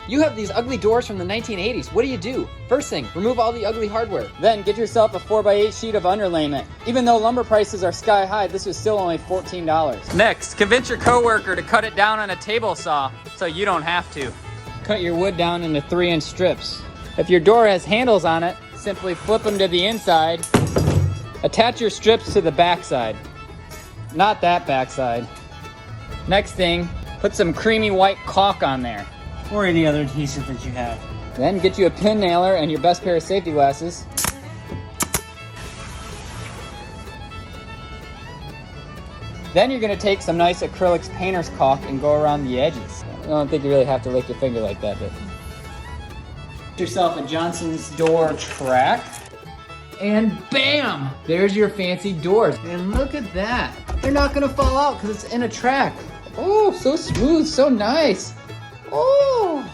You have these ugly doors from the 1980s. What do? First thing, remove all the ugly hardware. Then get yourself a 4x8 sheet of underlayment. Even though lumber prices are sky high, this was still only $14. Next, convince your coworker to cut it down on a table saw so you don't have to. Cut your wood down into 3-inch strips. If your door has handles on it, simply flip them to the inside. Attach your strips to the backside. Not that backside. Next thing, put some creamy white caulk on there. Or any other adhesive that you have. Then get you a pin nailer and your best pair of safety glasses. Then you're gonna take some nice acrylics painter's caulk and go around the edges. I don't think you really have to lick your finger like that, but. Get yourself a Johnson's door track. And bam! There's your fancy doors. And look at that. They're not gonna fall out because it's in a track. Oh, so smooth, so nice. Oh!